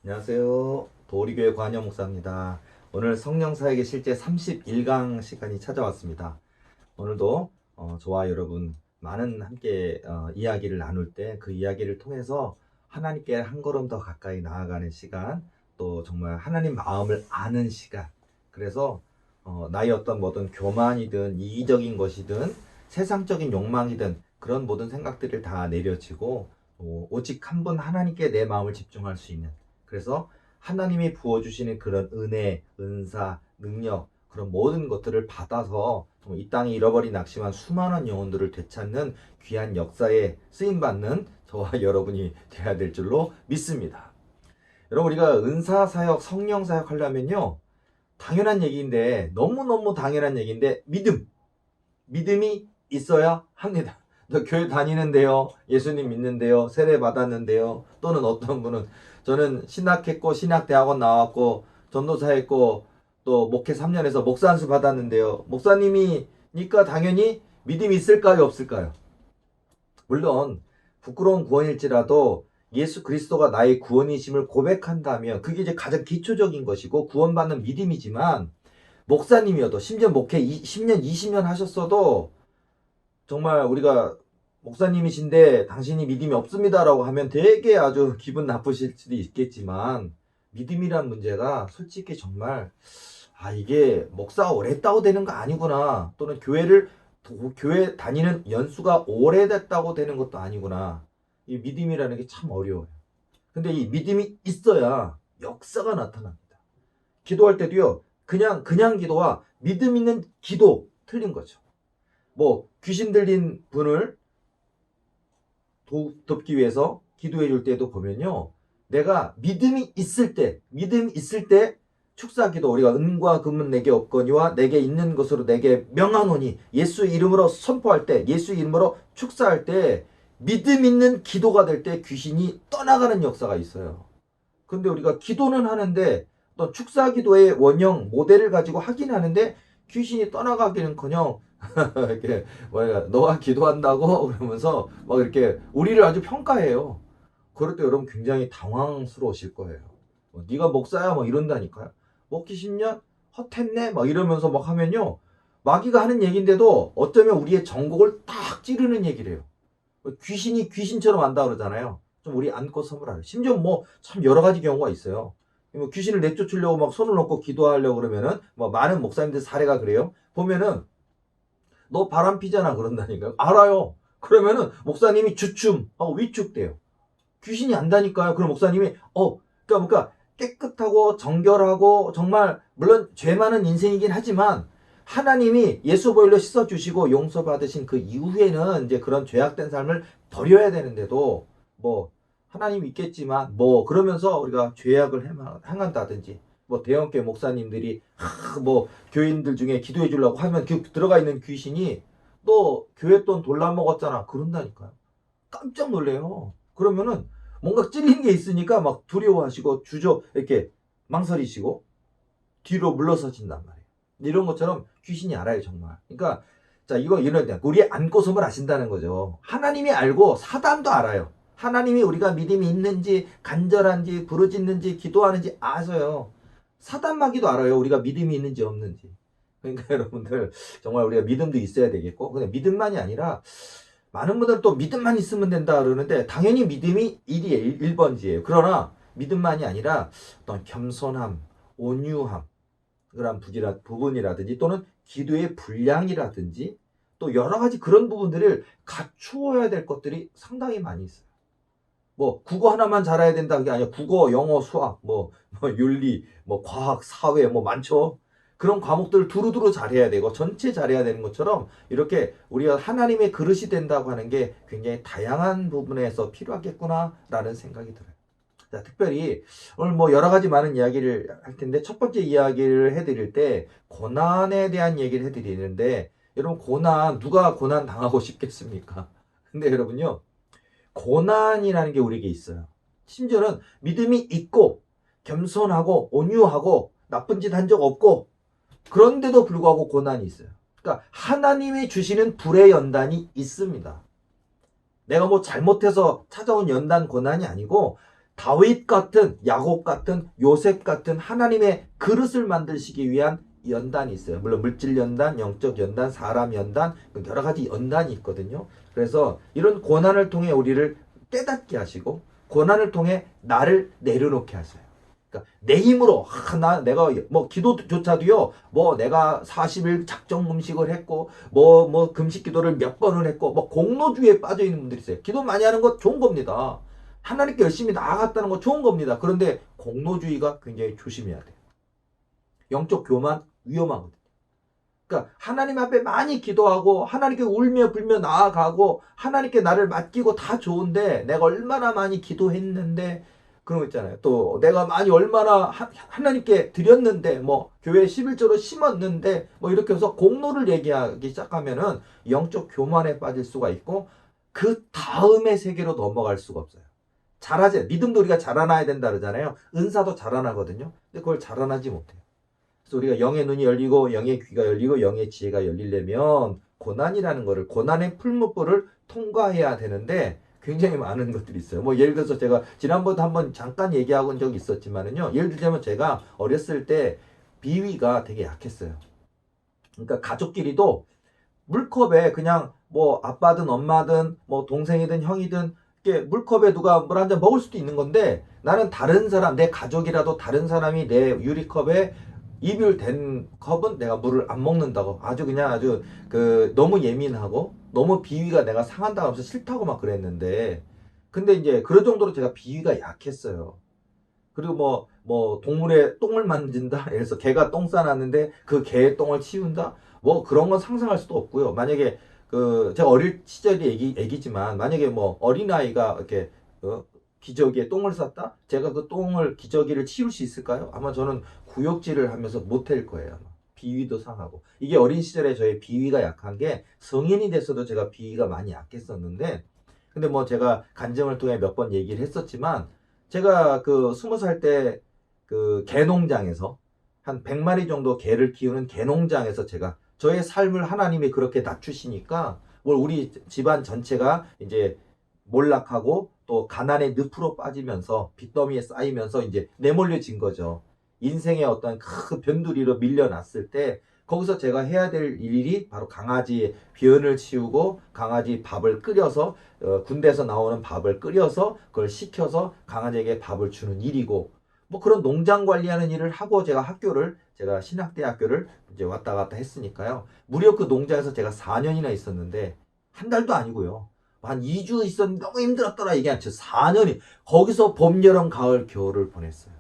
안녕하세요. 도리교회 관여 목사입니다. 오늘 성령사역의 실제 31강 시간이 찾아왔습니다. 오늘도 저와 여러분 많은 함께 이야기를 나눌 때 그 이야기를 통해서 하나님께 한 걸음 더 가까이 나아가는 시간, 또 정말 하나님 마음을 아는 시간. 그래서 나의 어떤 뭐든 교만이든 이기적인 것이든 세상적인 욕망이든 그런 모든 생각들을 다 내려치고 오직 한 분 하나님께 내 마음을 집중할 수 있는, 그래서 하나님이 부어주시는 그런 은혜, 은사, 능력, 그런 모든 것들을 받아서 이 땅에 잃어버린 낙심한 수많은 영혼들을 되찾는 귀한 역사에 쓰임받는 저와 여러분이 되어야 될 줄로 믿습니다. 여러분, 우리가 은사사역, 성령사역 하려면요, 당연한 얘기인데, 너무너무 당연한 얘기인데, 믿음이 있어야 합니다. 너 교회 다니는데요, 예수님 믿는데요, 세례 받았는데요, 또는 어떤 분은 저는 신학했고 신학대학원 나왔고 전도사했고 또 목회 3년에서 목사 안수 받았는데요, 목사님이니까 당연히 믿음이 있을까요, 없을까요? 물론 부끄러운 구원일지라도 예수 그리스도가 나의 구원이심을 고백한다면 그게 이제 가장 기초적인 것이고 구원받는 믿음이지만, 목사님이어도 심지어 목회 10년 20년 하셨어도 정말 우리가 목사님이신데 당신이 믿음이 없습니다라고 하면 되게 아주 기분 나쁘실 수도 있겠지만, 믿음이란 문제가 솔직히 정말 이게 목사가 오래 했다고 되는 거 아니구나, 또는 교회 다니는 연수가 오래됐다고 되는 것도 아니구나. 이 믿음이라는 게 참 어려워요. 근데 이 믿음이 있어야 역사가 나타납니다. 기도할 때도요, 그냥 기도와 믿음 있는 기도 틀린 거죠. 뭐 귀신 들린 분을 돕기 위해서 기도해 줄 때도 보면요, 내가 믿음이 있을 때 축사기도, 우리가 은과 금은 내게 없거니와 내게 있는 것으로 내게 명하노니, 예수 이름으로 선포할 때, 예수 이름으로 축사할 때 믿음 있는 기도가 될 때 귀신이 떠나가는 역사가 있어요. 근데 우리가 기도는 하는데 또 축사기도의 원형 모델을 가지고 하긴 하는데 귀신이 떠나가기는커녕 이렇게 너가 기도한다고 그러면서 막 이렇게 우리를 아주 평가해요. 그럴 때 여러분 굉장히 당황스러우실 거예요. 네가 목사야 막 이런다니까요. 먹기 10년 헛했네 막 이러면서 막 하면요, 마귀가 하는 얘기인데도 어쩌면 우리의 전곡을 딱 찌르는 얘기를 해요. 귀신이 귀신처럼 한다 그러잖아요. 좀 우리 안고 선물하래. 심지어 뭐 참 여러 가지 경우가 있어요. 뭐 귀신을 내쫓으려고 막 손을 놓고 기도하려고 그러면은 뭐 많은 목사님들 사례가 그래요. 보면은 너 바람 피잖아 그런다니까요. 알아요. 그러면은 목사님이 주춤하고 위축돼요. 귀신이 안다니까요. 그럼 목사님이 그러니까 깨끗하고 정결하고 정말 물론 죄 많은 인생이긴 하지만 하나님이 예수 보혈로 씻어주시고 용서받으신 그 이후에는 이제 그런 죄악된 삶을 버려야 되는데도 뭐 하나님 있겠지만 뭐 그러면서 우리가 죄악을 행한다든지, 뭐 대형교회 목사님들이 뭐 교인들 중에 기도해 주려고 하면 들어가 있는 귀신이 너 교회 돈 돌라 먹었잖아 그런다니까요. 깜짝 놀래요. 그러면은 뭔가 찔린 게 있으니까 막 두려워하시고 이렇게 망설이시고 뒤로 물러서진단 말이에요. 이런 것처럼 귀신이 알아요, 정말. 그러니까 자, 이런 우리의 안고섬을 아신다는 거죠. 하나님이 알고 사단도 알아요. 하나님이 우리가 믿음이 있는지 간절한지 부르짖는지 기도하는지 아서요. 사단 마귀도 알아요, 우리가 믿음이 있는지 없는지. 그러니까 여러분들 정말 우리가 믿음도 있어야 되겠고, 근데 믿음만이 아니라 많은 분들은 또 믿음만 있으면 된다 그러는데 당연히 믿음이 1번지예요. 그러나 믿음만이 아니라 어떤 겸손함, 온유함, 그런 부분이라든지 또는 기도의 분량이라든지 또 여러 가지 그런 부분들을 갖추어야 될 것들이 상당히 많이 있어요. 뭐 국어 하나만 잘해야 된다 그게 아니라 국어, 영어, 수학, 뭐 윤리, 뭐 과학, 사회 뭐 많죠. 그런 과목들을 두루두루 잘해야 되고 전체 잘해야 되는 것처럼 이렇게 우리가 하나님의 그릇이 된다고 하는 게 굉장히 다양한 부분에서 필요하겠구나라는 생각이 들어요. 자, 특별히 오늘 뭐 여러 가지 많은 이야기를 할 텐데 첫 번째 이야기를 해드릴 때 고난에 대한 얘기를 해드리는데, 여러분 누가 고난 당하고 싶겠습니까? 근데 여러분요, 고난이라는 게 우리에게 있어요. 심지어는 믿음이 있고 겸손하고 온유하고 나쁜 짓 한 적 없고 그런데도 불구하고 고난이 있어요. 그러니까 하나님이 주시는 불의 연단이 있습니다. 내가 뭐 잘못해서 찾아온 연단 고난이 아니고 다윗 같은, 야곱 같은, 요셉 같은 하나님의 그릇을 만드시기 위한 연단이 있어요. 물론 물질 연단, 영적 연단, 사람 연단, 여러 가지 연단이 있거든요. 그래서 이런 고난을 통해 우리를 깨닫게 하시고 고난을 통해 나를 내려놓게 하세요. 그러니까 내 힘으로 내가 뭐 기도조차도요, 뭐 내가 40일 작정 금식을 했고 뭐 금식 기도를 몇 번을 했고 뭐 공로주의에 빠져 있는 분들이 있어요. 기도 많이 하는 거 좋은 겁니다. 하나님께 열심히 나아갔다는 거 좋은 겁니다. 그런데 공로주의가 굉장히 조심해야 돼요. 영적 교만 위험하거든요. 그러니까 하나님 앞에 많이 기도하고 하나님께 울며 불며 나아가고 하나님께 나를 맡기고 다 좋은데 내가 얼마나 많이 기도했는데 그런 거 있잖아요. 또 내가 많이 얼마나 하나님께 드렸는데 뭐 교회 11조로 심었는데 뭐 이렇게 해서 공로를 얘기하기 시작하면은 영적 교만에 빠질 수가 있고 그 다음의 세계로 넘어갈 수가 없어요. 잘하지. 믿음도 우리가 자라나야 된다 그러잖아요. 은사도 자라나거든요. 근데 그걸 자라나지 못해요. 그래서 우리가 영의 눈이 열리고 영의 귀가 열리고 영의 지혜가 열리려면 고난이라는 거를, 고난의 풀무불을 통과해야 되는데 굉장히 많은 것들이 있어요. 뭐 예를 들어서 제가 지난번에 한번 잠깐 얘기하고 온 적이 있었지만은요. 예를 들자면 제가 어렸을 때 비위가 되게 약했어요. 그러니까 가족끼리도 물컵에 그냥 뭐 아빠든 엄마든 뭐 동생이든 형이든 이렇게 물컵에 누가 물 한 잔 먹을 수도 있는 건데 나는 다른 사람, 내 가족이라도 다른 사람이 내 유리컵에 이별된 컵은 내가 물을 안 먹는다고 아주 너무 예민하고 너무 비위가 내가 상한다고 하면서 싫다고 막 그랬는데 근데 이제 그런 정도로 제가 비위가 약했어요. 그리고 뭐 동물의 똥을 만진다. 예를 들어서 개가 똥 싸놨는데 그 개의 똥을 치운다. 뭐 그런 건 상상할 수도 없고요. 만약에 제가 어릴 시절이 애기지만 만약에 뭐 어린아이가 이렇게 기저귀에 똥을 쌌다? 제가 그 똥을 기저귀를 치울 수 있을까요? 아마 저는 구역질을 하면서 못할 거예요. 아마. 비위도 상하고. 이게 어린 시절에 저의 비위가 약한 게 성인이 됐어도 제가 비위가 많이 약했었는데 근데 뭐 제가 간증을 통해 몇 번 얘기를 했었지만 제가 20살 때 개농장에서 한 100마리 정도 개를 키우는 개농장에서 제가 저의 삶을 하나님이 그렇게 낮추시니까 우리 집안 전체가 이제 몰락하고 또 가난의 늪으로 빠지면서 빚더미에 쌓이면서 이제 내몰려진 거죠. 인생의 어떤 큰 변두리로 밀려났을 때 거기서 제가 해야 될 일이 바로 강아지 변을 치우고 강아지 밥을 끓여서 군대에서 나오는 밥을 끓여서 그걸 식혀서 강아지에게 밥을 주는 일이고 뭐 그런 농장 관리하는 일을 하고 제가 신학대학교를 이제 왔다 갔다 했으니까요. 무려 그 농장에서 제가 4년이나 있었는데 한 달도 아니고요. 한 2주 있었는데 너무 힘들었더라 이게 아니죠. 4년이 거기서 봄, 여름, 가을, 겨울을 보냈어요.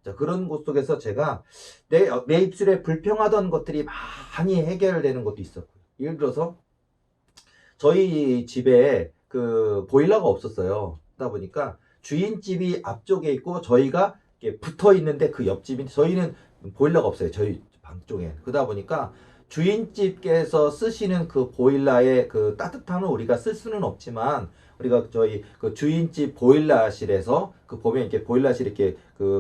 자, 그런 곳 속에서 제가 내 입술에 불평하던 것들이 많이 해결되는 것도 있었고요. 예를 들어서 저희 집에 보일러가 없었어요. 그러다 보니까 주인집이 앞쪽에 있고 저희가 이렇게 붙어 있는데 그 옆집이 저희는 보일러가 없어요. 저희 방 쪽에. 그러다 보니까 주인집께서 쓰시는 그 보일러의 따뜻함을 우리가 쓸 수는 없지만 우리가 저희 주인집 보일러실에서 보면 이렇게 보일러실 이렇게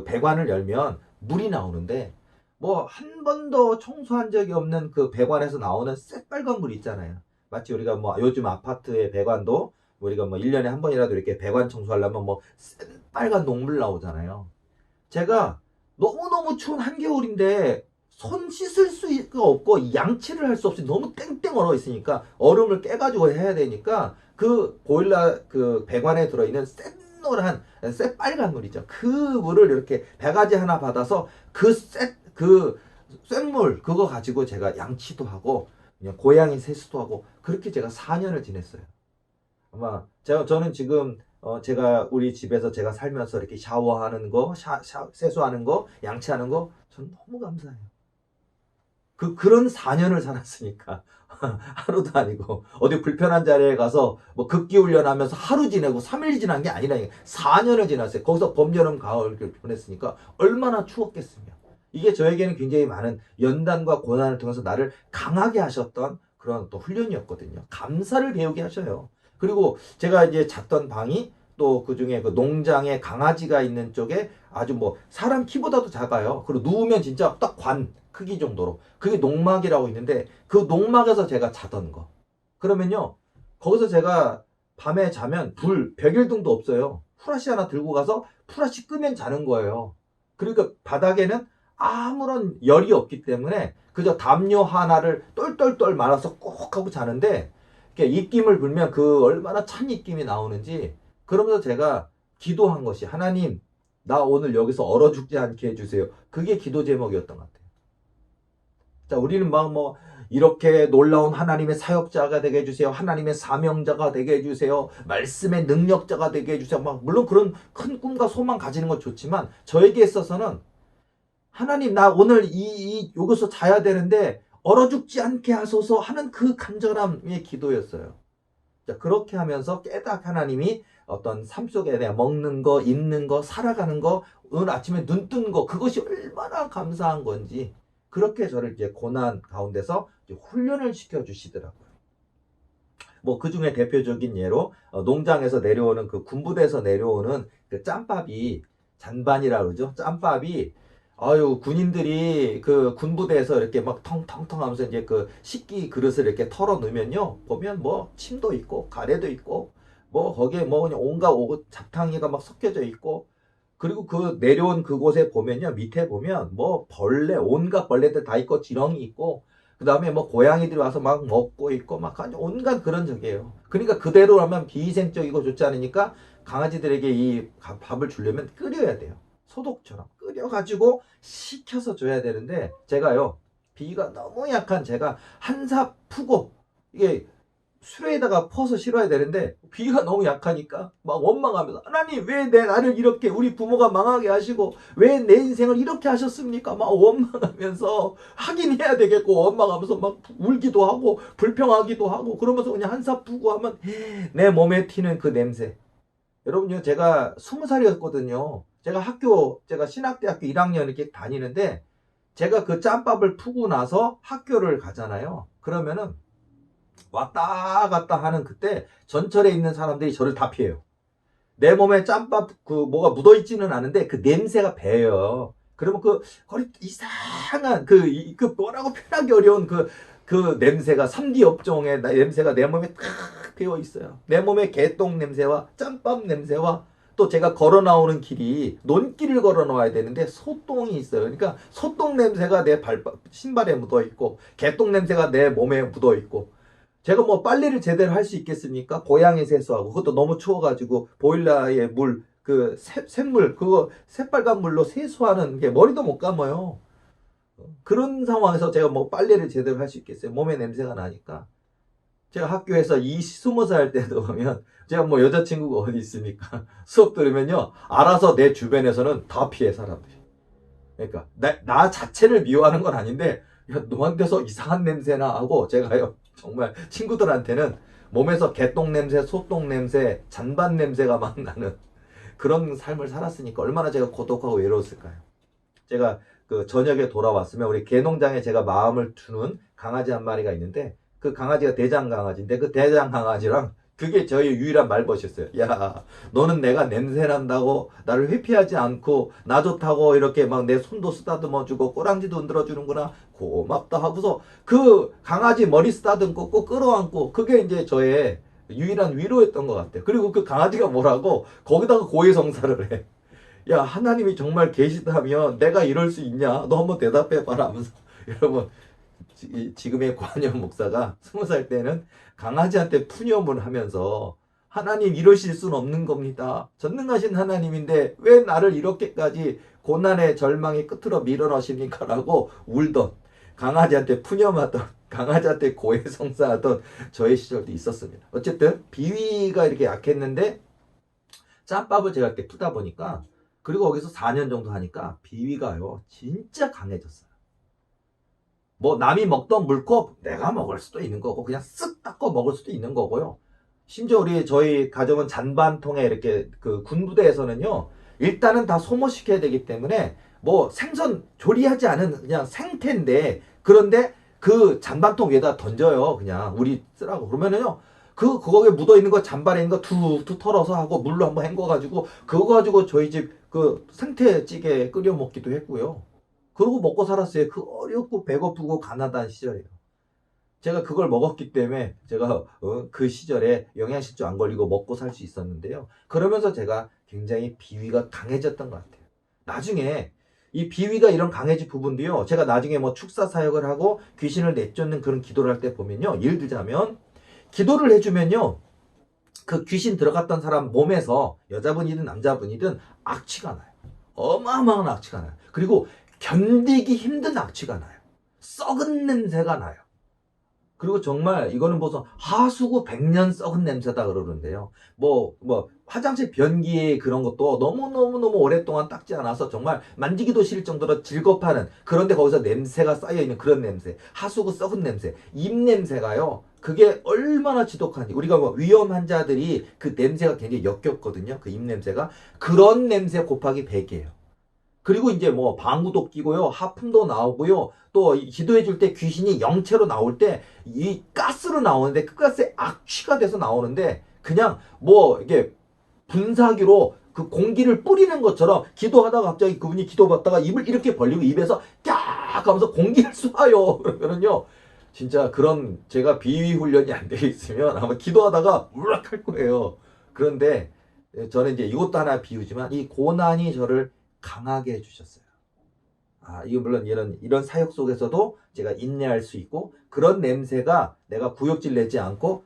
배관을 열면 물이 나오는데 뭐 한 번도 청소한 적이 없는 그 배관에서 나오는 새빨간 물 있잖아요. 마치 우리가 뭐 요즘 아파트의 배관도 우리가 뭐 1년에 한 번이라도 이렇게 배관 청소하려면 뭐 새빨간 녹물 나오잖아요. 제가 너무너무 추운 한겨울인데 손 씻을 수가 없고 양치를 할 수 없이 너무 땡땡 얼어 있으니까 얼음을 깨가지고 해야 되니까 그 보일러 배관에 들어있는 샛노란 새빨간 물이죠. 그 물을 이렇게 배가지 하나 받아서 쇳물 그거 가지고 제가 양치도 하고 그냥 고양이 세수도 하고 그렇게 제가 4년을 지냈어요. 아마 저는 지금 제가 우리 집에서 제가 살면서 이렇게 샤워하는 거, 세수하는 거, 양치하는 거, 전 너무 감사해요. 그런 4년을 살았으니까. 하루도 아니고, 어디 불편한 자리에 가서 뭐 극기 훈련하면서 하루 지내고 3일 지난 게 아니라 4년을 지났어요. 거기서 봄, 여름, 가을 보냈으니까 얼마나 추웠겠으며. 이게 저에게는 굉장히 많은 연단과 고난을 통해서 나를 강하게 하셨던 그런 또 훈련이었거든요. 감사를 배우게 하셔요. 그리고 제가 이제 잤던 방이 또 그중에 농장에 강아지가 있는 쪽에 아주 뭐 사람 키보다도 작아요. 그리고 누우면 진짜 딱 관 크기 정도로. 그게 농막이라고 있는데 그 농막에서 제가 자던 거. 그러면요. 거기서 제가 밤에 자면 백일등도 없어요. 후라시 하나 들고 가서 후라시 끄면 자는 거예요. 그러니까 바닥에는 아무런 열이 없기 때문에 그저 담요 하나를 똘똘똘 말아서 꼭 하고 자는데 이렇게 입김을 불면 그 얼마나 찬 입김이 나오는지. 그러면서 제가 기도한 것이 하나님 나 오늘 여기서 얼어 죽지 않게 해주세요. 그게 기도 제목이었던 것 같아요. 자, 우리는 막 뭐 이렇게 놀라운 하나님의 사역자가 되게 해주세요. 하나님의 사명자가 되게 해주세요. 말씀의 능력자가 되게 해주세요. 막 물론 그런 큰 꿈과 소망 가지는 건 좋지만 저에게 있어서는 하나님 나 오늘 여기서 자야 되는데 얼어 죽지 않게 하소서 하는 그 간절함의 기도였어요. 자, 그렇게 하면서 깨닫 하나님이 어떤 삶 속에 내가 먹는 거, 입는 거, 살아가는 거, 오늘 아침에 눈 뜬 거, 그것이 얼마나 감사한 건지, 그렇게 저를 이제 고난 가운데서 이제 훈련을 시켜주시더라고요. 뭐, 그 중에 대표적인 예로, 농장에서 내려오는 그 군부대에서 내려오는 그 짬밥이, 잔반이라 그러죠. 짬밥이, 아유, 군인들이 그 군부대에서 이렇게 막 텅텅텅 하면서 이제 그 식기 그릇을 이렇게 털어 넣으면요. 보면 뭐 침도 있고, 가래도 있고, 뭐 거기에 뭐 그냥 온갖 잡탕이가 막 섞여져 있고, 그리고 그 내려온 그곳에 보면요. 밑에 보면 뭐 벌레, 온갖 벌레들 다 있고, 지렁이 있고, 그 다음에 뭐 고양이들이 와서 막 먹고 있고, 막 온갖 그런 적이에요. 그러니까 그대로 하면 비위생적이고 좋지 않으니까 강아지들에게 이 밥을 주려면 끓여야 돼요. 소독처럼 끓여가지고 식혀서 줘야 되는데, 제가요, 비위가 너무 약한 제가 한사 푸고, 이게 수레에다가 퍼서 실어야 되는데 비가 너무 약하니까 막 원망하면서 하나님 왜 내 나를 이렇게 우리 부모가 망하게 하시고 왜 내 인생을 이렇게 하셨습니까? 막 원망하면서 하긴 해야 되겠고 원망하면서 막 울기도 하고 불평하기도 하고 그러면서 그냥 한사 푸고 하면 내 몸에 튀는 그 냄새. 여러분요, 제가 20살이었거든요. 제가 신학대학교 1학년 이렇게 다니는데 제가 그 짬밥을 푸고 나서 학교를 가잖아요. 그러면은 왔다 갔다 하는 그때 전철에 있는 사람들이 저를 다 피해요. 내 몸에 짬밥 그 뭐가 묻어있지는 않은데 그 냄새가 배요. 그러면 그 거의 이상한 그 뭐라고 표현하기 어려운 그 냄새가 3D 업종의 냄새가 내 몸에 탁 배어 있어요. 내 몸에 개똥 냄새와 짬밥 냄새와 또 제가 걸어 나오는 길이 논길을 걸어 나와야 되는데 소똥이 있어요. 그러니까 소똥 냄새가 내 신발에 묻어 있고 개똥 냄새가 내 몸에 묻어 있고 제가 뭐 빨래를 제대로 할 수 있겠습니까? 고양이 세수하고 그것도 너무 추워가지고 보일러에 물 그 샘물 그거 새빨간 물로 세수하는 게 머리도 못 감아요. 그런 상황에서 제가 뭐 빨래를 제대로 할 수 있겠어요? 몸에 냄새가 나니까. 제가 학교에서 20살 때도 보면 제가 뭐 여자친구가 어디 있습니까? 수업 들으면요. 알아서 내 주변에서는 다 피해 사람들이. 그러니까 나 자체를 미워하는 건 아닌데 야, 너한테서 이상한 냄새나 하고 제가요. 정말 친구들한테는 몸에서 개똥 냄새, 소똥 냄새, 잔반 냄새가 막 나는 그런 삶을 살았으니까 얼마나 제가 고독하고 외로웠을까요? 제가 그 저녁에 돌아왔으면 우리 개농장에 제가 마음을 두는 강아지 한 마리가 있는데 그 강아지가 대장 강아지인데 그 대장 강아지랑 그게 저희 유일한 말벗이었어요. 야, 너는 내가 냄새 난다고 나를 회피하지 않고 나 좋다고 이렇게 막 내 손도 쓰다듬어주고 꼬랑지도 흔들어주는구나. 고맙다 하고서 그 강아지 머리 쓰다듬고 꼭 끌어안고 그게 이제 저의 유일한 위로였던 것 같아요. 그리고 그 강아지가 뭐라고 거기다가 고해성사를 해. 야, 하나님이 정말 계시다면 내가 이럴 수 있냐? 너 한번 대답해봐라 하면서 여러분 지금의 관현 목사가 20살 때는 강아지한테 푸념을 하면서 하나님 이러실 수는 없는 겁니다. 전능하신 하나님인데 왜 나를 이렇게까지 고난의 절망의 끝으로 밀어넣으십니까? 라고 울던 강아지한테 푸념하던 강아지한테 고해성사하던 저의 시절도 있었습니다. 어쨌든 비위가 이렇게 약했는데 짬밥을 제가 이렇게 푸다 보니까 그리고 거기서 4년 정도 하니까 비위가요 진짜 강해졌어요. 뭐 남이 먹던 물컵 내가 먹을 수도 있는 거고 그냥 쓱 닦고 먹을 수도 있는 거고요. 심지어 저희 가정은 잔반통에 이렇게 그 군부대에서는요 일단은 다 소모시켜야 되기 때문에 뭐 생선 조리하지 않은 그냥 생태인데 그런데 그 잔반통 위에다 던져요. 그냥 우리 쓰라고 그러면은요 거기에 묻어 있는 거 잔반에 있는 거 툭툭 털어서 하고 물로 한번 헹궈 가지고 그거 가지고 저희 집 그 생태찌개 끓여 먹기도 했고요. 그러고 먹고 살았어요. 그 어렵고 배고프고 가난한 시절이에요. 제가 그걸 먹었기 때문에 제가 그 시절에 영양실조 안 걸리고 먹고 살 수 있었는데요. 그러면서 제가 굉장히 비위가 강해졌던 것 같아요. 나중에 이 비위가 이런 강해진 부분도요, 제가 나중에 뭐 축사 사역을 하고 귀신을 내쫓는 그런 기도를 할 때 보면요, 예를 들자면 기도를 해주면요, 그 귀신 들어갔던 사람 몸에서 여자분이든 남자분이든 악취가 나요. 어마어마한 악취가 나요. 그리고 견디기 힘든 악취가 나요. 썩은 냄새가 나요. 그리고 정말 이거는 무슨 하수구 100년 썩은 냄새다 그러는데요. 화장실 변기에 그런 것도 너무너무너무 오랫동안 닦지 않아서 정말 만지기도 싫을 정도로 질겁하는, 그런데 거기서 냄새가 쌓여있는 그런 냄새, 하수구 썩은 냄새, 입 냄새가요. 그게 얼마나 지독한지. 우리가 뭐 위험 환자들이 그 냄새가 굉장히 역겹거든요. 그 입 냄새가. 그런 냄새 곱하기 100이에요. 그리고 이제 뭐 방구도 끼고요, 하품도 나오고요, 또 기도해 줄 때 귀신이 영체로 나올 때 이 가스로 나오는데 그 가스에 악취가 돼서 나오는데, 그냥 뭐 이게 분사기로 그 공기를 뿌리는 것처럼 기도하다가 갑자기 그분이 기도받다가 입을 이렇게 벌리고 입에서 깍 하면서 공기를 쏴요. 그러면요, 진짜 그런, 제가 비위 훈련이 안 돼 있으면 아마 기도하다가 울락할 거예요. 그런데 저는 이제 이것도 하나 비유지만, 이 고난이 저를 강하게 해주셨어요. 이거 물론 이런 사역 속에서도 제가 인내할 수 있고, 그런 냄새가 내가 구역질 내지 않고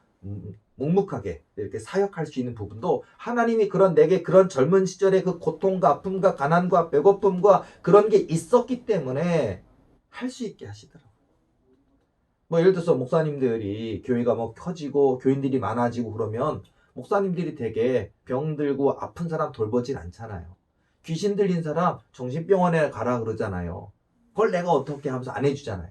묵묵하게 이렇게 사역할 수 있는 부분도, 하나님이 내게 그런 젊은 시절의 그 고통과 아픔과 가난과 배고픔과 그런 게 있었기 때문에 할 수 있게 하시더라고요. 뭐 예를 들어서 목사님들이 교회가 뭐 커지고 교인들이 많아지고 그러면 목사님들이 되게 병들고 아픈 사람 돌보진 않잖아요. 귀신 들린 사람 정신병원에 가라 그러잖아요. 그걸 내가 어떻게 하면서 안 해주잖아요.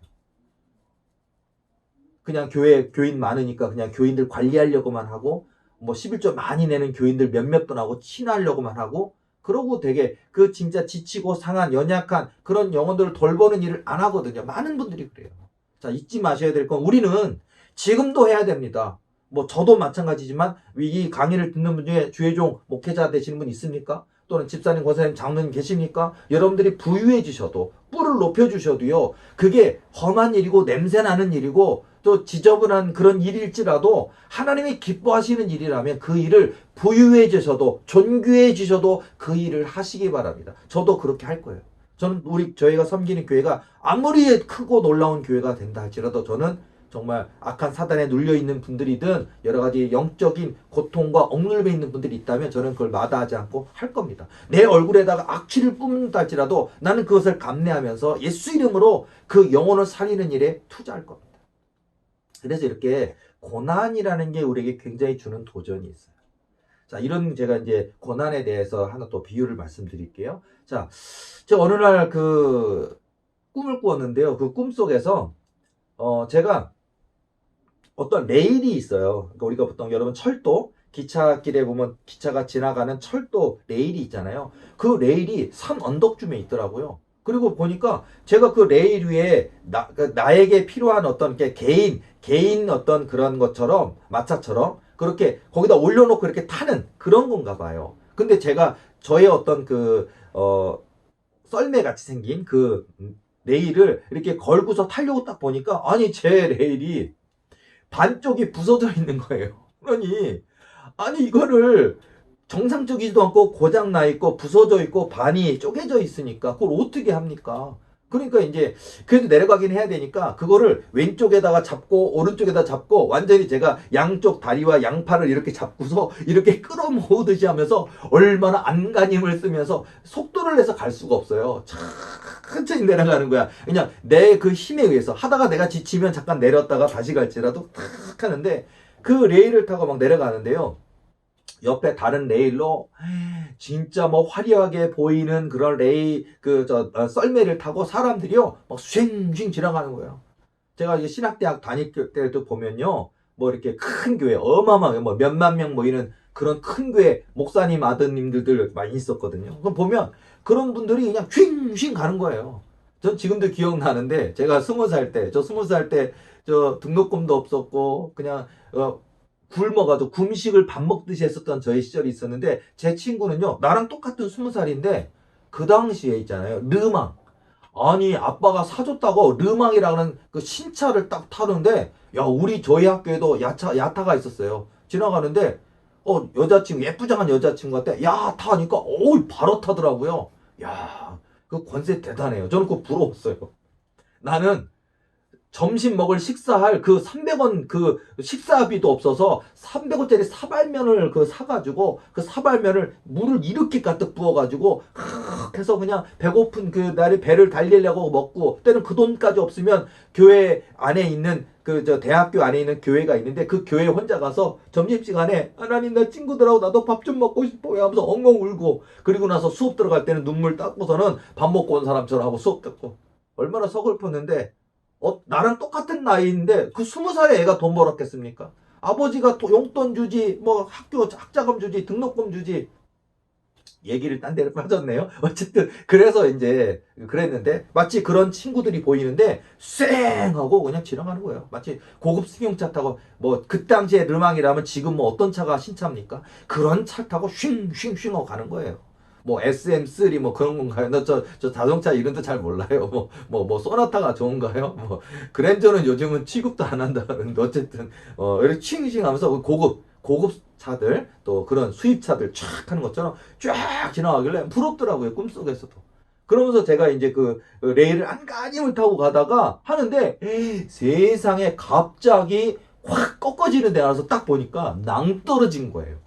그냥 교인 많으니까 그냥 교인들 관리하려고만 하고, 뭐 11조 많이 내는 교인들 몇몇 분하고 친하려고만 하고, 그러고 되게 그 진짜 지치고 상한 연약한 그런 영혼들을 돌보는 일을 안 하거든요. 많은 분들이 그래요. 자, 잊지 마셔야 될 건, 우리는 지금도 해야 됩니다. 뭐 저도 마찬가지지만, 이 강의를 듣는 분 중에 주의종 목회자 되시는 분 있습니까? 또는 집사님, 권사님, 장로님 계십니까? 여러분들이 부유해 주셔도, 뿔을 높여 주셔도요, 그게 험한 일이고 냄새나는 일이고 또 지저분한 그런 일일지라도 하나님이 기뻐하시는 일이라면 그 일을 부유해 주셔도 존귀해 주셔도 그 일을 하시기 바랍니다. 저도 그렇게 할 거예요. 저는 저희가 섬기는 교회가 아무리 크고 놀라운 교회가 된다 할지라도, 저는 정말 악한 사단에 눌려있는 분들이든 여러 가지 영적인 고통과 억눌림에 있는 분들이 있다면 저는 그걸 마다하지 않고 할 겁니다. 내 얼굴에다가 악취를 뿜는다 할지라도 나는 그것을 감내하면서 예수 이름으로 그 영혼을 살리는 일에 투자할 겁니다. 그래서 이렇게 고난이라는 게 우리에게 굉장히 주는 도전이 있어요. 자, 이런 제가 이제 고난에 대해서 하나 또 비유를 말씀드릴게요. 자, 제가 어느 날 꿈을 꾸었는데요. 그 꿈 속에서 제가 어떤 레일이 있어요. 그러니까 우리가 보통 여러분 철도, 기차길에 보면 기차가 지나가는 철도 레일이 있잖아요. 그 레일이 산 언덕쯤에 있더라고요. 그리고 보니까 제가 그 레일 위에 나에게 필요한 어떤 게 개인 어떤 그런 것처럼, 마차처럼 그렇게 거기다 올려놓고 이렇게 타는 그런 건가 봐요. 근데 제가 저의 어떤 썰매 같이 생긴 그 레일을 이렇게 걸고서 타려고 딱 보니까, 아니 제 레일이 반쪽이 부서져 있는 거예요. 아니 이거를 정상적이지도 않고 고장 나 있고 부서져 있고 반이 쪼개져 있으니까 그걸 어떻게 합니까? 그러니까 이제 그래도 내려가긴 해야 되니까 그거를 왼쪽에다가 잡고 오른쪽에다 잡고 완전히 제가 양쪽 다리와 양팔을 이렇게 잡고서 이렇게 끌어모으듯이 하면서 얼마나 안간힘을 쓰면서 속도를 내서 갈 수가 없어요. 천천히 내려가는 거야. 그냥 내 그 힘에 의해서 하다가 내가 지치면 잠깐 내렸다가 다시 갈지라도 탁 하는데, 그 레일을 타고 막 내려가는데요. 옆에 다른 레일로 진짜 뭐 화려하게 보이는 그런 썰매를 타고 사람들이요 막 쉥쉥 지나가는 거예요. 제가 이제 신학대학 다닐 때도 보면요, 뭐 이렇게 큰 교회 어마어마하게 뭐 몇만 명 모이는 그런 큰 교회 목사님 아드님들 많이 있었거든요. 그럼 보면 그런 분들이 그냥 쉥쉥 가는 거예요. 전 지금도 기억나는데, 제가 20살 때, 저 등록금도 없었고 그냥 굶어가지고 금식을 밥 먹듯이 했었던 저의 시절이 있었는데, 제 친구는요 나랑 똑같은 20살인데 그 당시에 있잖아요, 르망, 아니 아빠가 사줬다고 르망이라는 그 신차를 딱 타는데, 야, 저희 학교에도 야타가 있었어요. 지나가는데 여자친구, 예쁘장한 여자친구한테, 야, 타 하니까, 바로 타더라고요. 야, 그 권세 대단해요. 저는 그거 부러웠어요. 나는 점심 먹을 식사할 그 300원 그 식사비도 없어서 300원짜리 사발면을 사가지고 그 사발면을 물을 이렇게 가득 부어가지고 해서 그냥 배고픈 그 날에 배를 달리려고 먹고, 때는 그 돈까지 없으면 교회 안에 있는 대학교 안에 있는 교회가 있는데 그 교회 혼자 가서 점심시간에 하나님 나 친구들하고 나도 밥 좀 먹고 싶어요 하면서 엉엉 울고, 그리고 나서 수업 들어갈 때는 눈물 닦고서는 밥 먹고 온 사람처럼 하고 수업 듣고. 얼마나 서글펐는데, 나랑 똑같은 나이인데 그 20살의 애가 돈 벌었겠습니까? 아버지가 용돈 주지, 뭐 학교 학자금 주지, 등록금 주지. 얘기를 딴 데로 빠졌네요. 어쨌든 그래서 이제 그랬는데, 마치 그런 친구들이 보이는데 쌩 하고 그냥 지나가는 거예요. 마치 고급 승용차 타고, 뭐 그 당시에 르망이라면 지금 뭐 어떤 차가 신차입니까? 그런 차 타고 쉥쉥쉥 하고 가는 거예요. 뭐 SM3 뭐 그런 건가요? 저 자동차 이름도 잘 몰라요. 소나타가 좋은가요? 뭐 그랜저는 요즘은 취급도 안 한다 그러는데, 어쨌든 이렇게 칭칭 하면서 고급 차들, 또 그런 수입차들 쫙 하는 것처럼 쫙 지나가길래 부럽더라고요, 꿈속에서도. 그러면서 제가 이제 그 레일을 안간힘을 타고 가다가 하는데, 세상에 갑자기 확 꺾어지는 데 가서 딱 보니까 낭떠러진 거예요.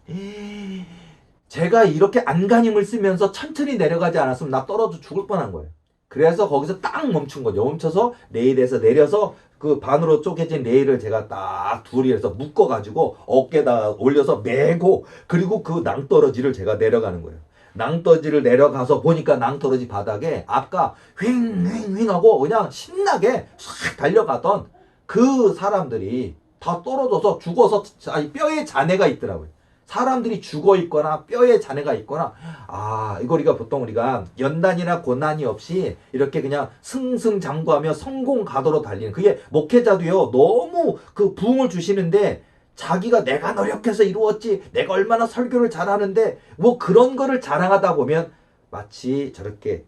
제가 이렇게 안간힘을 쓰면서 천천히 내려가지 않았으면 나 떨어져 죽을 뻔한 거예요. 그래서 거기서 딱 멈춘 거죠. 멈춰서 레일에서 내려서 그 반으로 쪼개진 레일을 제가 딱 둘이 해서 묶어가지고 어깨에다 올려서 메고, 그리고 그 낭떠러지를 제가 내려가는 거예요. 낭떠러지를 내려가서 보니까 낭떠러지 바닥에 아까 휑휑휑 하고 그냥 신나게 싹 달려가던 그 사람들이 다 떨어져서 죽어서 뼈에 잔해가 있더라고요. 사람들이 죽어 있거나 뼈에 잔해가 있거나, 이거 우리가 보통 우리가 연단이나 고난이 없이 이렇게 그냥 승승장구하며 성공 가도로 달리는, 그게 목회자도요, 너무 그 부흥을 주시는데 자기가 내가 노력해서 이루었지, 내가 얼마나 설교를 잘하는데, 뭐 그런 거를 자랑하다 보면 마치 저렇게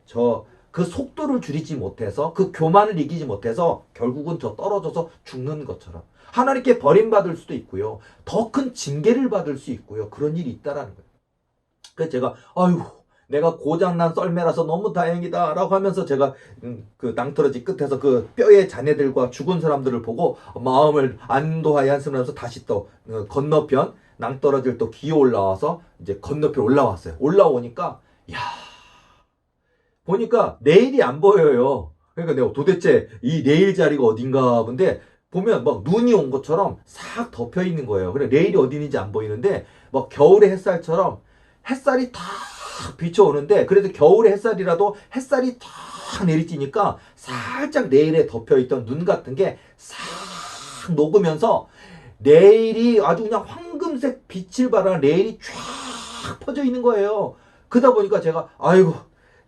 그 속도를 줄이지 못해서, 그 교만을 이기지 못해서 결국은 떨어져서 죽는 것처럼 하나님께 버림받을 수도 있고요, 더 큰 징계를 받을 수 있고요, 그런 일이 있다라는 거예요. 그래서 제가 내가 고장난 썰매라서 너무 다행이다 라고 하면서, 제가 그 낭떠러지 끝에서 그 뼈의 자네들과 죽은 사람들을 보고 마음을 안도하여 한숨을 하면서 다시 또 건너편 낭떠러지를 또 기어 올라와서 이제 건너편 올라왔어요. 올라오니까 보니까 내일이 안 보여요. 그러니까 내가 도대체 이 내일 자리가 어딘가 본데, 보면 막 눈이 온 것처럼 싹 덮여 있는 거예요. 그래, 내일이 어디 있는지 안 보이는데, 막 겨울의 햇살처럼 햇살이 다 비춰오는데, 그래도 겨울의 햇살이라도 햇살이 다 내리쬐니까 살짝 내일에 덮여 있던 눈 같은 게 싹 녹으면서 내일이 아주 그냥 황금색 빛을 발하는 레일이 쫙 퍼져 있는 거예요. 그러다 보니까 제가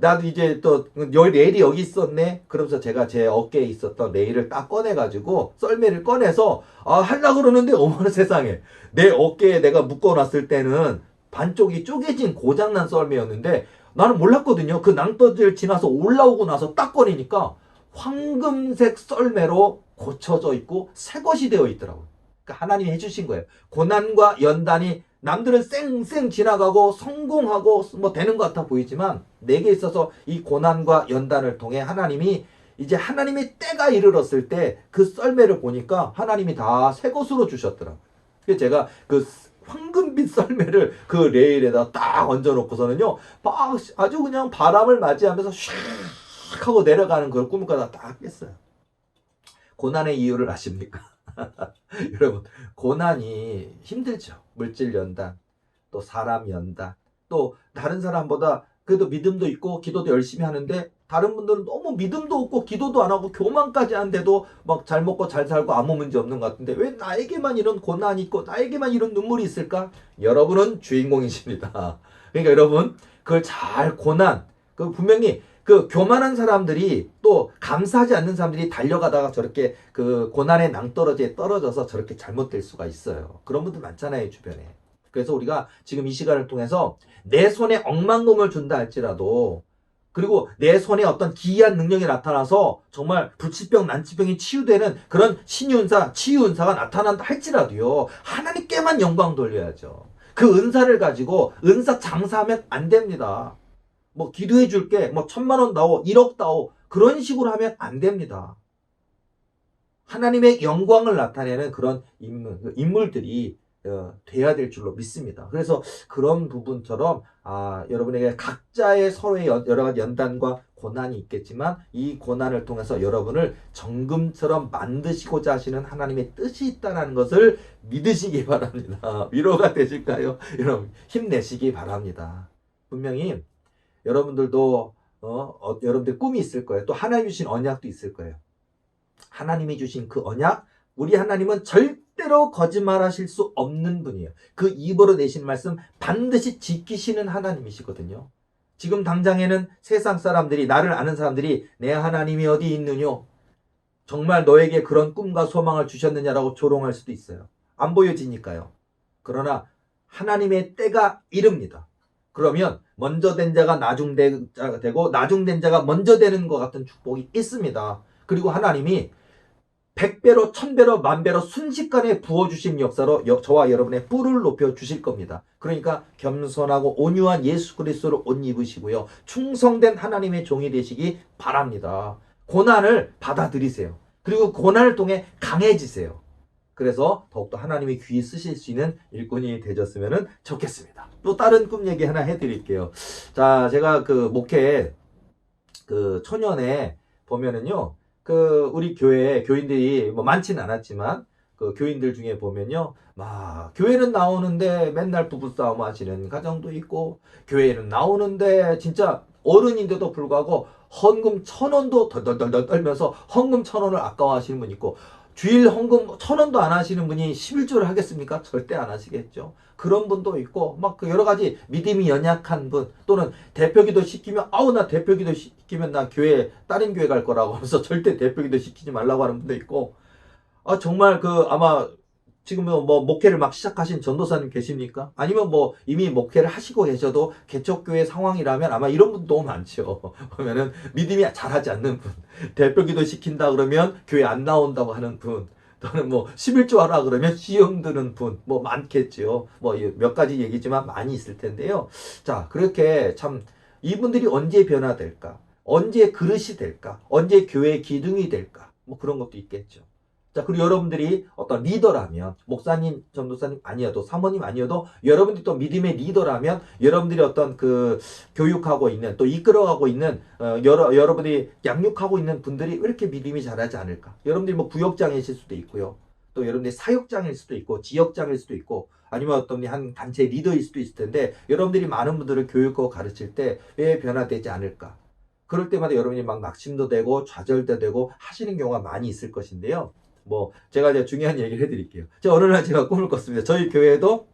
나도 이제 또 레일이 여기 있었네. 그러면서 제가 제 어깨에 있었던 레일을 딱 꺼내가지고 썰매를 꺼내서 하려고 그러는데, 어머나 세상에, 내 어깨에 내가 묶어놨을 때는 반쪽이 쪼개진 고장난 썰매였는데, 나는 몰랐거든요. 그 낭떠러지를 지나서 올라오고 나서 딱 꺼내니까 황금색 썰매로 고쳐져 있고 새 것이 되어 있더라고요. 그러니까 하나님이 해주신 거예요. 고난과 연단이 남들은 쌩쌩 지나가고 성공하고 뭐 되는 것 같아 보이지만, 내게 있어서 이 고난과 연단을 통해 하나님이 이제 하나님의 때가 이르렀을 때 그 썰매를 보니까 하나님이 다 새 것으로 주셨더라고요. 그래서 제가 그 황금빛 썰매를 그 레일에다 딱 얹어놓고서는요, 아주 그냥 바람을 맞이하면서 슉 하고 내려가는 그런 꿈을 꿔다 딱 깼어요. 고난의 이유를 아십니까? 여러분, 고난이 힘들죠. 물질 연단, 또 사람 연단, 또 다른 사람보다 그래도 믿음도 있고 기도도 열심히 하는데, 다른 분들은 너무 믿음도 없고 기도도 안 하고 교만까지 한데도 막 잘 먹고 잘 살고 아무 문제 없는 것 같은데, 왜 나에게만 이런 고난이 있고 나에게만 이런 눈물이 있을까? 여러분은 주인공이십니다. 그러니까 여러분, 그걸 잘 그 분명히 그 교만한 사람들이, 또 감사하지 않는 사람들이 달려가다가 저렇게 그 고난의 낭떠러지에 떨어져서 저렇게 잘못될 수가 있어요. 그런 분들 많잖아요, 주변에. 그래서 우리가 지금 이 시간을 통해서 내 손에 억만금을 준다 할지라도, 그리고 내 손에 어떤 기이한 능력이 나타나서 정말 불치병, 난치병이 치유되는 그런 신유은사, 치유은사가 나타난다 할지라도요, 하나님께만 영광 돌려야죠. 그 은사를 가지고 은사 장사하면 안 됩니다. 뭐 기도해 줄게, 뭐 1,000,000원 다오, 1억 다오, 그런 식으로 하면 안 됩니다. 하나님의 영광을 나타내는 그런 인물들이 돼야 될 줄로 믿습니다. 그래서 그런 부분처럼 여러분에게 각자의 서로의 여러 가지 연단과 고난이 있겠지만 이 고난을 통해서 여러분을 정금처럼 만드시고자 하시는 하나님의 뜻이 있다는 것을 믿으시기 바랍니다. 위로가 되실까요? 여러분 힘내시기 바랍니다. 분명히 여러분들도 여러분들 꿈이 있을 거예요. 또 하나님 주신 언약도 있을 거예요. 하나님이 주신 그 언약, 우리 하나님은 절대로 거짓말하실 수 없는 분이에요. 그 입으로 내신 말씀 반드시 지키시는 하나님이시거든요. 지금 당장에는 세상 사람들이, 나를 아는 사람들이 내 하나님이 어디 있느뇨? 정말 너에게 그런 꿈과 소망을 주셨느냐라고 조롱할 수도 있어요. 안 보여지니까요. 그러나 하나님의 때가 이릅니다. 그러면 먼저 된 자가 나중 된 자가 되고 나중 된 자가 먼저 되는 것 같은 축복이 있습니다. 그리고 하나님이 100배로 1000배로 10,000배로 순식간에 부어주신 역사로 저와 여러분의 뿔을 높여주실 겁니다. 그러니까 겸손하고 온유한 예수 그리스도를 옷 입으시고요. 충성된 하나님의 종이 되시기 바랍니다. 고난을 받아들이세요. 그리고 고난을 통해 강해지세요. 그래서 더욱더 하나님의 귀에 쓰실 수 있는 일꾼이 되셨으면 좋겠습니다. 또 다른 꿈 얘기 하나 해드릴게요. 자, 제가 그 목회 초년에 보면은요, 우리 교회 교인들이 뭐 많지는 않았지만 그 교인들 중에 보면요, 막 교회는 나오는데 맨날 부부싸움 하시는 가정도 있고, 교회는 나오는데 진짜 어른인데도 불구하고 헌금 1,000원도 덜덜덜 떨면서 헌금 1,000원을 아까워하시는 분 있고, 주일 헌금 1,000원도 안 하시는 분이 11조를 하겠습니까? 절대 안 하시겠죠. 그런 분도 있고, 막 여러 가지 믿음이 연약한 분, 또는 대표기도 시키면, 나 대표기도 시키면 나 다른 교회 갈 거라고 하면서 절대 대표기도 시키지 말라고 하는 분도 있고, 정말 아마 지금 뭐 목회를 막 시작하신 전도사님 계십니까? 아니면 뭐 이미 목회를 하시고 계셔도 개척교회 상황이라면 아마 이런 분도 너무 많죠. 보면은 믿음이 잘하지 않는 분, 대표기도 시킨다 그러면 교회 안 나온다고 하는 분, 또는 뭐 11조 하라 그러면 시험 드는 분, 뭐 많겠죠. 뭐 몇 가지 얘기지만 많이 있을 텐데요. 자, 그렇게 참 이분들이 언제 변화될까? 언제 그릇이 될까? 언제 교회의 기둥이 될까? 뭐 그런 것도 있겠죠. 자, 그리고 여러분들이 어떤 리더라면, 목사님, 전도사님 아니어도, 사모님 아니어도, 여러분들이 또 믿음의 리더라면, 여러분들이 어떤 교육하고 있는, 또 이끌어가고 있는, 여러분들이 양육하고 있는 분들이 왜 이렇게 믿음이 잘하지 않을까? 여러분들이 뭐 부역장이실 수도 있고요. 또 여러분들이 사역장일 수도 있고, 지역장일 수도 있고, 아니면 어떤 한 단체 리더일 수도 있을 텐데, 여러분들이 많은 분들을 교육하고 가르칠 때 왜 변화되지 않을까? 그럴 때마다 여러분이 막 낙심도 되고, 좌절도 되고, 하시는 경우가 많이 있을 것인데요. 제가 이제 중요한 얘기를 해드릴게요. 어느 날 제가 꿈을 꿨습니다. 저희 교회도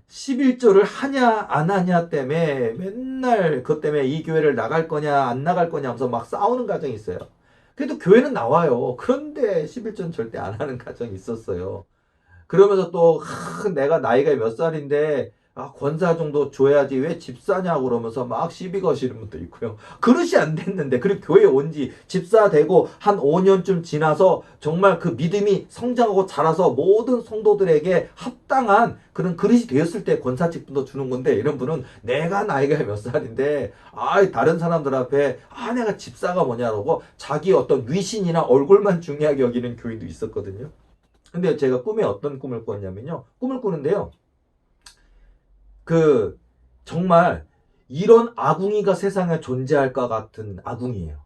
11조를 하냐 안 하냐 때문에 맨날 그것 때문에 이 교회를 나갈 거냐 안 나갈 거냐 하면서 막 싸우는 가정이 있어요. 그래도 교회는 나와요. 그런데 11조는 절대 안 하는 가정이 있었어요. 그러면서 또 내가 나이가 몇 살인데 권사 정도 줘야지 왜 집사냐고 그러면서 막 시비 거시는 분도 있고요. 그릇이 안 됐는데, 그리고 교회 온 지 집사 되고 한 5년쯤 지나서 정말 그 믿음이 성장하고 자라서 모든 성도들에게 합당한 그런 그릇이 되었을 때 권사직분도 주는 건데, 이런 분은 내가 나이가 몇 살인데 다른 사람들 앞에 내가 집사가 뭐냐고 자기 어떤 위신이나 얼굴만 중요하게 여기는 교인도 있었거든요. 근데 제가 꿈에 어떤 꿈을 꿨냐면요, 꿈을 꾸는데요, 정말 이런 아궁이가 세상에 존재할 것 같은 아궁이에요.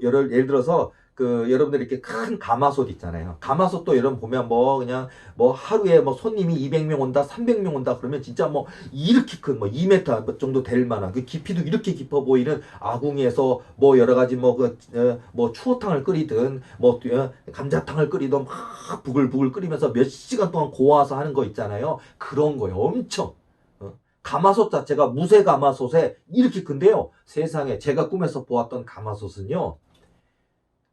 예를 들어서 여러분들 이렇게 큰 가마솥 있잖아요. 가마솥도 여러분 보면 그냥 하루에 손님이 200명 온다, 300명 온다 그러면 진짜 이렇게 큰 2m 정도 될 만한 그 깊이도 이렇게 깊어 보이는 아궁이에서 여러 가지 추어탕을 끓이든 감자탕을 끓이든 막 부글부글 끓이면서 몇 시간 동안 고아서 하는 거 있잖아요. 그런 거예요. 엄청. 가마솥 자체가 무쇠 가마솥에 이렇게 큰데요. 세상에 제가 꿈에서 보았던 가마솥은요,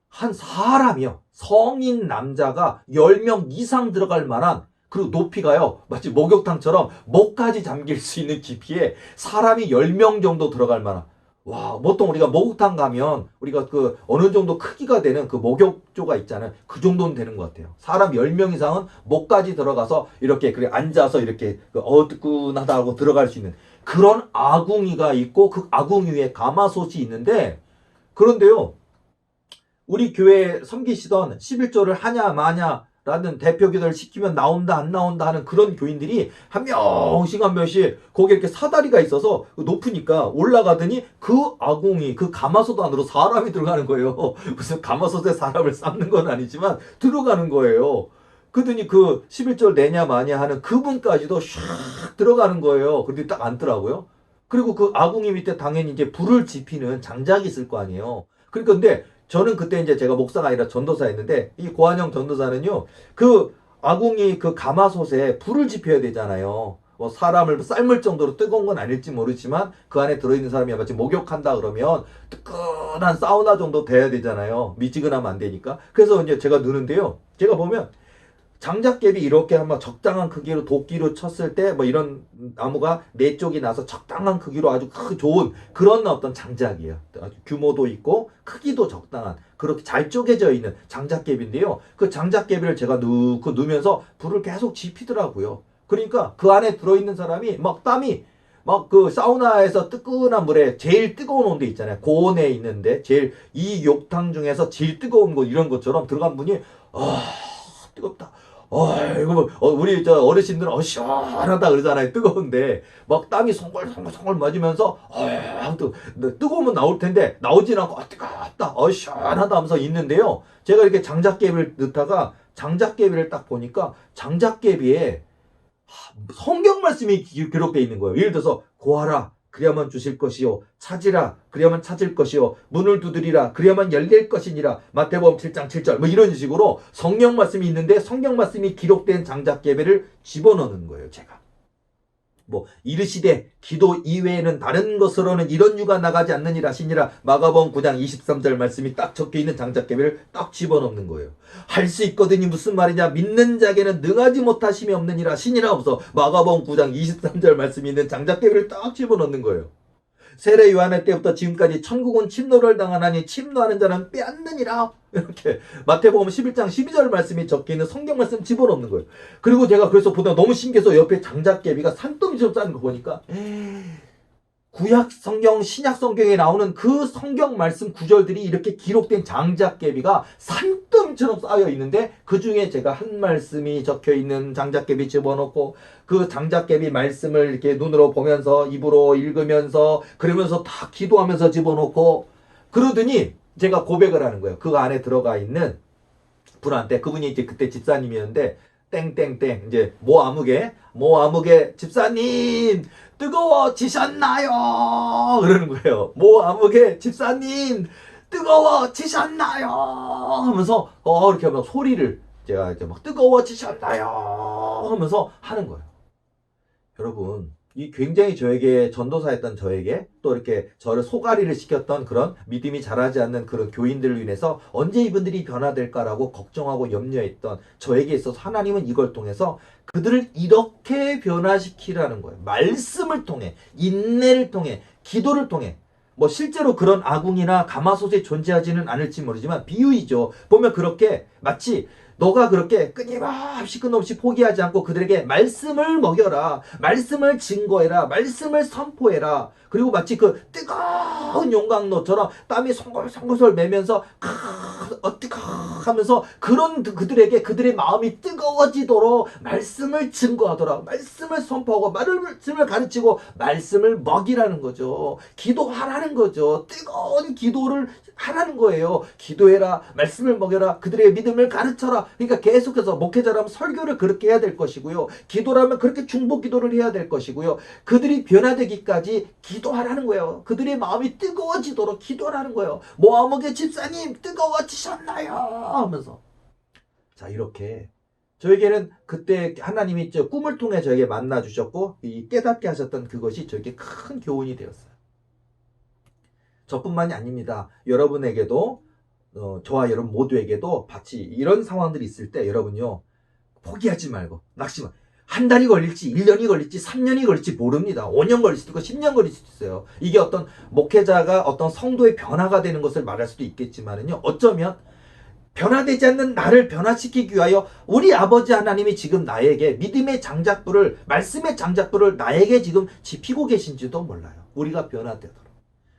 한 사람이요, 성인 남자가 10명 이상 들어갈 만한, 그리고 높이가요 마치 목욕탕처럼 목까지 잠길 수 있는 깊이에 사람이 10명 정도 들어갈 만한, 와, 보통 우리가 목욕탕 가면 우리가 그 어느 정도 크기가 되는 그 목욕조가 있잖아요. 그 정도는 되는 것 같아요. 사람 10명 이상은 목까지 들어가서 이렇게 그래 앉아서 이렇게 그 어두끈하다고 들어갈 수 있는 그런 아궁이가 있고 그 아궁이 위에 가마솥이 있는데 그런데요. 우리 교회에 섬기시던 11조를 하냐 마냐라는 대표 기도를 시키면 나온다 안 나온다 하는 그런 교인들이 한 명씩 한 명씩 거기에 이렇게 사다리가 있어서 높으니까 올라가더니 그 아궁이 그 가마솥 안으로 사람이 들어가는 거예요. 무슨 가마솥에 사람을 삶는 건 아니지만 들어가는 거예요. 그러더니 그 11절 내냐 마냐 하는 그분까지도 샥 들어가는 거예요. 그런데 딱 앉더라고요. 그리고 그 아궁이 밑에 당연히 이제 불을 지피는 장작이 있을 거 아니에요. 그러니까 근데 저는 그때 이제 제가 목사가 아니라 전도사였는데 이 고한영 전도사는요 그 아궁이 그 가마솥에 불을 지펴야 되잖아요. 뭐 사람을 삶을 정도로 뜨거운 건 아닐지 모르지만 그 안에 들어있는 사람이 마치 목욕한다 그러면 뜨끈한 사우나 정도 돼야 되잖아요. 미지근하면 안 되니까. 그래서 이제 제가 넣는데요. 제가 보면 장작개비 이렇게 한번 적당한 크기로 도끼로 쳤을 때 뭐 이런 나무가 네 쪽이 나서 적당한 크기로 아주 좋은 그런 어떤 장작이에요. 아주 규모도 있고 크기도 적당한 그렇게 잘 쪼개져 있는 장작개비인데요. 그 장작개비를 제가 넣으면서 불을 계속 지피더라고요. 그러니까 그 안에 들어있는 사람이 막 땀이 막 그 사우나에서 뜨끈한 물에 제일 뜨거운 온도 있잖아요. 고온에 있는데 제일 이 욕탕 중에서 제일 뜨거운 곳 이런 것처럼 들어간 분이 뜨겁다. 이거 뭐, 우리 저 어르신들은 시원하다 그러잖아요. 뜨거운데 막 땀이 송골송골 맞으면서 뜨거우면 나올 텐데 나오진 않고 뜨겁다. 시원하다 하면서 있는데요. 제가 이렇게 장작개비를 넣다가 장작개비를 딱 보니까 장작개비에 성경 말씀이 기록되어 있는 거예요. 예를 들어서 구하라 그리야만 주실 것이요 찾으라 그리야만 찾을 것이요 문을 두드리라 그리야만 열릴 것이니라 마태복음 7장 7절 뭐 이런 식으로 성경 말씀이 있는데 성경 말씀이 기록된 장작개비를 집어넣는 거예요. 제가 뭐 이르시되 기도 이외에는 다른 것으로는 이런 유가 나가지 않느니라 하시니라 마가복음 9장 23절 말씀이 딱 적혀있는 장작개비를 딱 집어넣는 거예요. 할 수 있거든이 무슨 말이냐 믿는 자에게는 능하지 못하심이 없느니라 하시니라 없어 마가복음 9장 23절 말씀이 있는 장작개비를 딱 집어넣는 거예요. 세례 요한의 때부터 지금까지 천국은 침노를 당하나니 침노하는 자는 빼앗느니라 이렇게 마태복음 11장 12절 말씀이 적혀있는 성경 말씀 집어넣는 거예요. 그리고 제가 그래서 보다 너무 신기해서 옆에 장작개비가 산더미처럼 쌓는 거 보니까 구약 성경 신약 성경에 나오는 그 성경 말씀 구절들이 이렇게 기록된 장작개비가 산더미처럼 쌓여 있는데 그 중에 제가 한 말씀이 적혀 있는 장작개비 집어넣고 그 장작개비 말씀을 이렇게 눈으로 보면서 입으로 읽으면서 그러면서 다 기도하면서 집어넣고 그러더니 제가 고백을 하는 거예요. 그 안에 들어가 있는 분한테 그분이 이제 그때 집사님이었는데 땡땡땡 이제 모 아무개 집사님 뜨거워지셨나요? 그러는 거예요. 모 아무개 집사님 뜨거워지셨나요? 하면서 이렇게 막 소리를 제가 이제 막 뜨거워지셨나요? 하면서 하는 거예요. 여러분 이 굉장히 저에게 전도사였던 저에게 또 이렇게 저를 소가리를 시켰던 그런 믿음이 자라지 않는 그런 교인들을 인해서 언제 이분들이 변화될까라고 걱정하고 염려했던 저에게 있어서 하나님은 이걸 통해서 그들을 이렇게 변화시키라는 거예요. 말씀을 통해 인내를 통해 기도를 통해 뭐 실제로 그런 아궁이나 가마솥이 존재하지는 않을지 모르지만 비유이죠. 보면 그렇게 마치 너가 그렇게 끊임없이 포기하지 않고 그들에게 말씀을 먹여라. 말씀을 증거해라. 말씀을 선포해라. 그리고 마치 그 뜨거운 용광로처럼 땀이 송골송골 매면서 뜨거 하면서 그런 그들에게 그들의 마음이 뜨거워지도록 말씀을 증거하도록 말씀을 선포하고 말씀을 가르치고 말씀을 먹이라는 거죠. 기도하라는 거죠. 뜨거운 기도를 하라는 거예요. 기도해라. 말씀을 먹여라. 그들의 믿음을 가르쳐라. 그러니까 계속해서 목회자라면 설교를 그렇게 해야 될 것이고요. 기도라면 그렇게 중보 기도를 해야 될 것이고요. 그들이 변화되기까지 기도하라는 거예요. 그들의 마음이 뜨거워지도록 기도하라는 거예요. 모아목의 집사님 뜨거워지셨나요? 하면서 자 이렇게 저에게는 그때 하나님이 저 꿈을 통해 저에게 만나 주셨고 이 깨닫게 하셨던 그것이 저에게 큰 교훈이 되었어요. 저뿐만이 아닙니다. 여러분에게도 저와 여러분 모두에게도 같이 이런 상황들이 있을 때 여러분요 포기하지 말고 낙심하 한 달이 걸릴지 1년이 걸릴지 3년이 걸릴지 모릅니다. 5년 걸릴 수도 있고 10년 걸릴 수도 있어요. 이게 어떤 목회자가 어떤 성도의 변화가 되는 것을 말할 수도 있겠지만은요. 어쩌면 변화되지 않는 나를 변화시키기 위하여 우리 아버지 하나님이 지금 나에게 믿음의 장작불을, 말씀의 장작불을 나에게 지금 지피고 계신지도 몰라요. 우리가 변화되도록.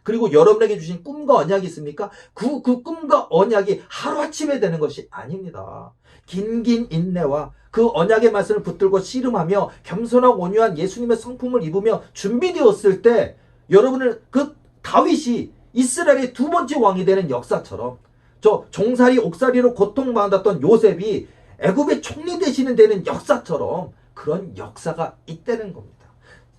그리고 여러분에게 주신 꿈과 언약이 있습니까? 그 꿈과 언약이 하루아침에 되는 것이 아닙니다. 긴긴 인내와 그 언약의 말씀을 붙들고 씨름하며 겸손하고 온유한 예수님의 성품을 입으며 준비되었을 때 여러분을 그 다윗이 이스라엘의 두 번째 왕이 되는 역사처럼 저 종살이 옥살이로 고통받았던 요셉이 애굽의 총리 되시는 되는 역사처럼 그런 역사가 있다는 겁니다.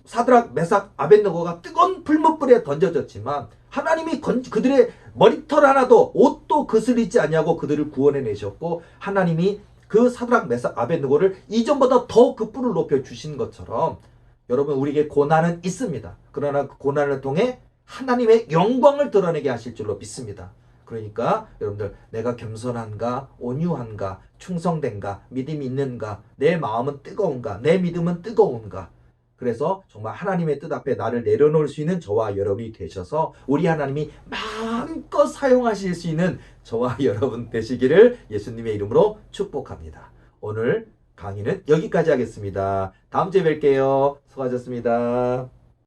사드락, 메삭, 아벳느고가 뜨거운 풀무불에 던져졌지만 하나님이 그들의 머리털 하나도 옷도 그스리지 아니하고 그들을 구원해내셨고 하나님이 그 사드락, 메삭, 아벳느고를 이전보다 더 그 뿔을 높여 주신 것처럼 여러분 우리에게 고난은 있습니다. 그러나 그 고난을 통해 하나님의 영광을 드러내게 하실 줄로 믿습니다. 그러니까 여러분들 내가 겸손한가, 온유한가, 충성된가, 믿음이 있는가, 내 마음은 뜨거운가, 내 믿음은 뜨거운가. 그래서 정말 하나님의 뜻 앞에 나를 내려놓을 수 있는 저와 여러분이 되셔서 우리 하나님이 마음껏 사용하실 수 있는 저와 여러분 되시기를 예수님의 이름으로 축복합니다. 오늘 강의는 여기까지 하겠습니다. 다음 주에 뵐게요. 수고하셨습니다.